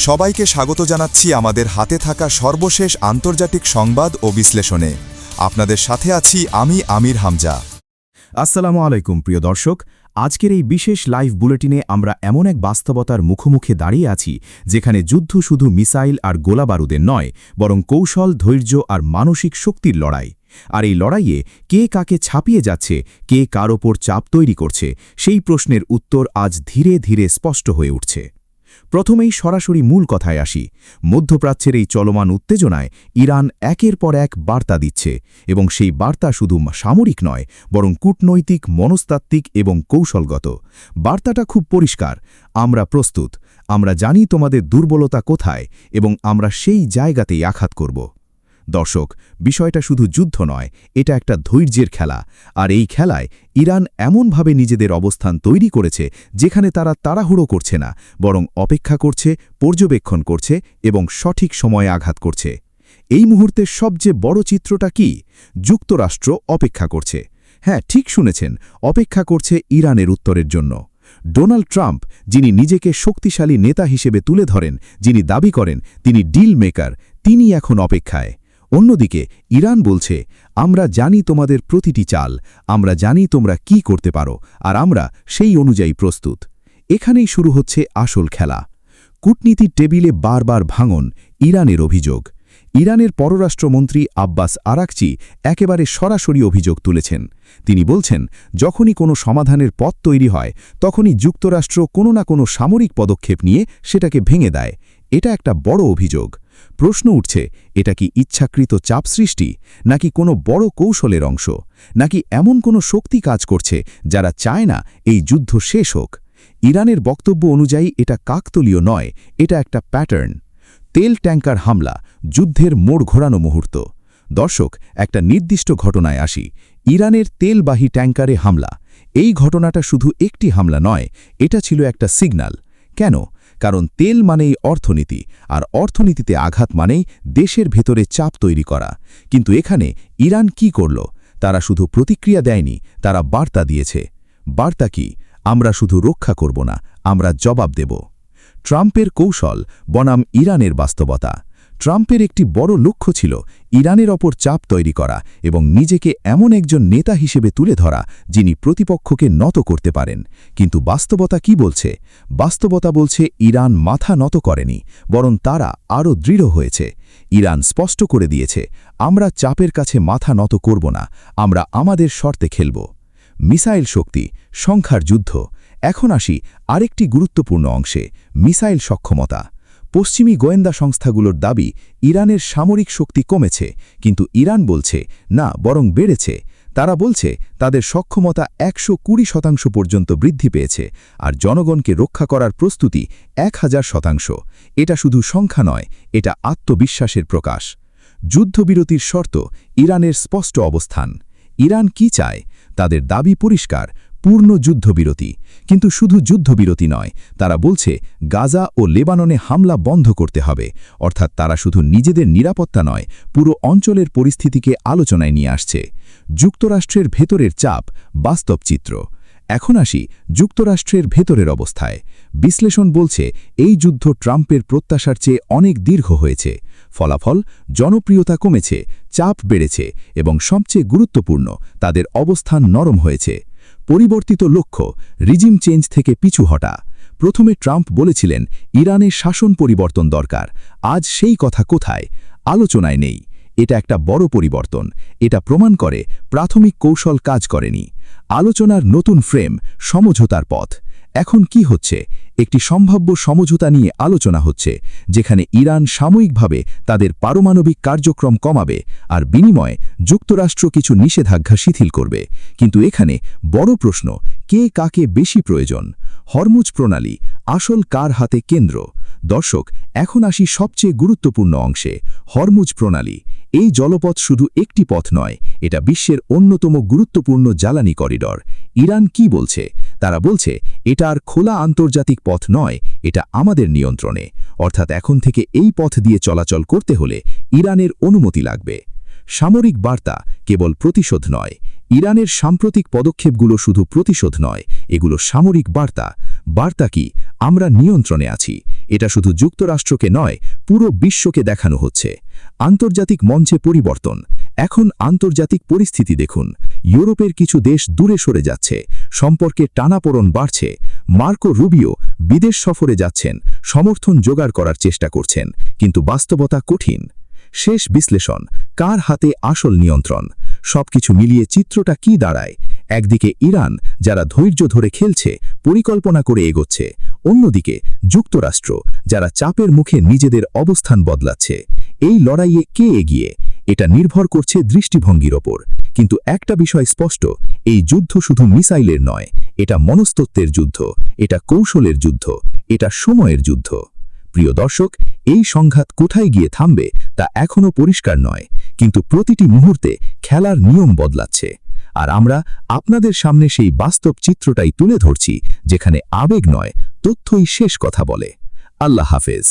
সবাইকে স্বাগত জানাচ্ছি আমাদের হাতে থাকা সর্বশেষ আন্তর্জাতিক সংবাদ ও বিশ্লেষণে। আপনাদের সাথে আছি আমি আমির হামজা। আসসালামু আলাইকুম প্রিয় দর্শক, আজকের এই বিশেষ লাইভ বুলেটিনে আমরা এমন এক বাস্তবতার মুখোমুখি দাঁড়িয়ে আছি যেখানে যুদ্ধ শুধু মিসাইল আর গোলাবারুদের নয়, বরং কৌশল, ধৈর্য আর মানসিক শক্তির লড়াই। আর এই লড়াইয়ে কে কাকে ছাপিয়ে যাচ্ছে, কে কার ওপর চাপ তৈরি করছে, সেই প্রশ্নের উত্তর আজ ধীরে ধীরে স্পষ্ট হয়ে উঠছে। প্রথমেই সরাসরি মূল কথায় আসি। মধ্যপ্রাচ্যের এই চলমান উত্তেজনায় ইরান একের পর এক বার্তা দিচ্ছে, এবং সেই বার্তা শুধু সামরিক নয়, বরং কূটনৈতিক, মনস্তাত্ত্বিক এবং কৌশলগত। বার্তাটা খুব পরিষ্কার: আমরা প্রস্তুত, আমরা জানি তোমাদের দুর্বলতা কোথায়, এবং আমরা সেই জায়গাতেই আঘাত করব। দর্শক, বিষয়টা শুধু যুদ্ধ নয়, এটা একটা ধৈর্যের খেলা। আর এই খেলায় ইরান এমনভাবে নিজেদের অবস্থান তৈরি করেছে যেখানে তারা তাড়াহুড়ো করছে না, বরং অপেক্ষা করছে, পর্যবেক্ষণ করছে এবং সঠিক সময়ে আঘাত করছে। এই মুহূর্তের সবচেয়ে বড় চিত্রটা কি? যুক্তরাষ্ট্র অপেক্ষা করছে। হ্যাঁ, ঠিক শুনেছেন, অপেক্ষা করছে ইরানের উত্তরের জন্য। ডোনাল্ড ট্রাম্প, যিনি নিজেকে শক্তিশালী নেতা হিসেবে তুলে ধরেন, যিনি দাবি করেন তিনি ডিল মেকার, তিনি এখন অপেক্ষায়। অন্যদিকে ইরান বলছে, আমরা জানি তোমাদের প্রতিটি চাল, আমরা জানি তোমরা কি করতে পারো, আর আমরা সেই অনুযায়ী প্রস্তুত। এখানেই শুরু হচ্ছে আসল খেলা। কূটনীতির টেবিলে বারবার ভাঙন, ইরানের অভিযোগ। ইরানের পররাষ্ট্রমন্ত্রী আব্বাস আরাকচি একেবারে সরাসরি অভিযোগ তুলেছেন। তিনি বলছেন, যখনই কোনো সমাধানের পথ তৈরি হয়, তখনই যুক্তরাষ্ট্র কোনো না কোনো সামরিক পদক্ষেপ নিয়ে সেটাকে ভেঙে দেয়। এটা একটা বড় অভিযোগ। প্রশ্ন উঠছে, এটা কি ইচ্ছাকৃত চাপ সৃষ্টি, নাকি কোনো বড় কৌশলের অংশ, নাকি এমন কোনো শক্তি কাজ করছে যারা চায় না এই যুদ্ধ শেষ হোক? ইরানের বক্তব্য অনুযায়ী এটা কাকতলীয় নয়, এটা একটা প্যাটার্ন। তেল ট্যাঙ্কার হামলা, যুদ্ধের মোড় ঘোরানো মুহূর্ত। দর্শক, একটা নির্দিষ্ট ঘটনায় আসি। ইরানের তেলবাহী ট্যাঙ্কারে হামলা। এই ঘটনাটা শুধু একটি হামলা নয়, এটা ছিল একটা সিগন্যাল। কেন? কারণ তেল মানেই অর্থনীতি, আর অর্থনীতিতে আঘাত মানেই দেশের ভেতরে চাপ তৈরি করা। কিন্তু এখানে ইরান কি করল? তারা শুধু প্রতিক্রিয়া দেয়নি, তারা বার্তা দিয়েছে। বার্তা কি? আমরা শুধু রক্ষা করব না, আমরা জবাব দেব। ট্রাম্পের কৌশল বনাম ইরানের বাস্তবতা। ট্রাম্পের একটি বড় লক্ষ্য ছিল ইরানের ওপর চাপ তৈরি করা এবং নিজেকে এমন একজন নেতা হিসেবে তুলে ধরা যিনি প্রতিপক্ষকে নত করতে পারেন। কিন্তু বাস্তবতা কি বলছে? বাস্তবতা বলছে ইরান মাথা নত করেনি, বরং তারা আরও দৃঢ় হয়েছে। ইরান স্পষ্ট করে দিয়েছে, আমরা চাপের কাছে মাথা নত করব না, আমরা আমাদের শর্তে খেলব। মিসাইল শক্তি, সংখ্যার যুদ্ধ। এখন আসি আরেকটি গুরুত্বপূর্ণ অংশে, মিসাইল সক্ষমতা। পশ্চিমী গোয়েন্দা সংস্থাগুলোর দাবি ইরানের সামরিক শক্তি কমেছে, কিন্তু ইরান বলছে না, বরং বেড়েছে। তারা বলছে তাদের সক্ষমতা 120% পর্যন্ত বৃদ্ধি পেয়েছে, আর জনগণকে রক্ষা করার প্রস্তুতি 1000%। এটা শুধু সংখ্যা নয়, এটা আত্মবিশ্বাসের প্রকাশ। যুদ্ধবিরতির শর্ত, ইরানের স্পষ্ট অবস্থান। ইরান কি চায়? তাদের দাবি পরিষ্কার, পূর্ণ যুদ্ধবিরতি। কিন্তু শুধু যুদ্ধবিরতি নয়, তারা বলছে গাজা ও লেবাননে হামলা বন্ধ করতে হবে। অর্থাৎ তারা শুধু নিজেদের নিরাপত্তা নয়, পুরো অঞ্চলের পরিস্থিতিকে আলোচনায় নিয়ে আসছে। যুক্তরাষ্ট্রের ভেতরের চাপ, বাস্তব চিত্র। এখন আসি যুক্তরাষ্ট্রের ভেতরের অবস্থায়। বিশ্লেষণ বলছে এই যুদ্ধ ট্রাম্পের প্রত্যাশার চেয়ে অনেক দীর্ঘ হয়েছে। ফলাফল, জনপ্রিয়তা কমেছে, চাপ বেড়েছে, এবং সবচেয়ে গুরুত্বপূর্ণ, তাদের অবস্থান নরম হয়েছে। পরিবর্তিত লক্ষ্য, রিজিম চেঞ্জ থেকে পিছু হটা। প্রথমে ট্রাম্প বলেছিলেন ইরানের শাসন পরিবর্তন দরকার। আজ সেই কথা কোথায়? আলোচনায় নেই। এটা একটা বড় পরিবর্তন। এটা প্রমাণ করে প্রাথমিক কৌশল কাজ করেনি। আলোচনার নতুন ফ্রেম, সমঝোতার পথ। এখন কি হচ্ছে? একটি সম্ভাব্য সমঝোতা নিয়ে আলোচনা হচ্ছে, যেখানে ইরান সাময়িকভাবে তাদের পারমাণবিক কার্যক্রম কমাবে, আর বিনিময়ে যুক্তরাষ্ট্র কিছু নিষেধাজ্ঞা শিথিল করবে। কিন্তু এখানে বড় প্রশ্ন, কে কাকে বেশি প্রয়োজন? হরমুজ প্রণালী আসল কার হাতে কেন্দ্র? দর্শক, এখন আসি সবচেয়ে গুরুত্বপূর্ণ অংশে, হরমুজ প্রণালী। এই জলপথ শুধু একটি পথ নয়, এটা বিশ্বের অন্যতম গুরুত্বপূর্ণ জ্বালানি করিডর। ইরান কি বলছে? তারা বলছে এটা আর খোলা আন্তর্জাতিক পথ নয়, এটা আমাদের নিয়ন্ত্রণে। অর্থাৎ এখন থেকে এই পথ দিয়ে চলাচল করতে হলে ইরানের অনুমতি লাগবে। সামরিক বার্তা কেবল প্রতিশোধ নয়। ইরানের সাম্প্রতিক পদক্ষেপগুলো শুধু প্রতিশোধ নয়, এগুলো সামরিক বার্তা। বার্তা কি? আমরা নিয়ন্ত্রণে আছি। এটা শুধু যুক্তরাষ্ট্রকে নয়, পুরো বিশ্বকে দেখানো হচ্ছে। আন্তর্জাতিক মঞ্চে পরিবর্তন। এখন আন্তর্জাতিক পরিস্থিতি দেখুন। ইউরোপের কিছু দেশ দূরে সরে যাচ্ছে, সম্পর্কে টানাপোড়েন বাড়ছে। মার্কো রুবিও বিদেশ সফরে যাচ্ছেন, সমর্থন জোগাড় করার চেষ্টা করছেন, কিন্তু বাস্তবতা কঠিন। শেষ বিশ্লেষণ, কার হাতে আসল নিয়ন্ত্রণ? সবকিছু মিলিয়ে চিত্রটা কি দাঁড়ায়? একদিকে ইরান, যারা ধৈর্য ধরে খেলছে, পরিকল্পনা করে এগোচ্ছে। অন্যদিকে যুক্তরাষ্ট্র, যারা চাপের মুখে নিজেদের অবস্থান বদলাচ্ছে। এই লড়াইয়ে কে এগিয়ে? এটা নির্ভর করছে দৃষ্টিভঙ্গির ওপর। কিন্তু একটা বিষয় স্পষ্ট, এই যুদ্ধ শুধু মিসাইলের নয়, এটা মনস্তত্ত্বের যুদ্ধ, এটা কৌশলের যুদ্ধ, এটা সময়ের যুদ্ধ। প্রিয় দর্শক, এই সংঘাত কোথায় গিয়ে থামবে তা এখনও পরিষ্কার নয়, কিন্তু প্রতিটি মুহূর্তে খেলার নিয়ম বদলাচ্ছে। আর আমরা আপনাদের সামনে সেই বাস্তব চিত্রটাই তুলে ধরছি, যেখানে আবেগ নয়, তথ্যই শেষ কথা বলে। আল্লাহ হাফেজ।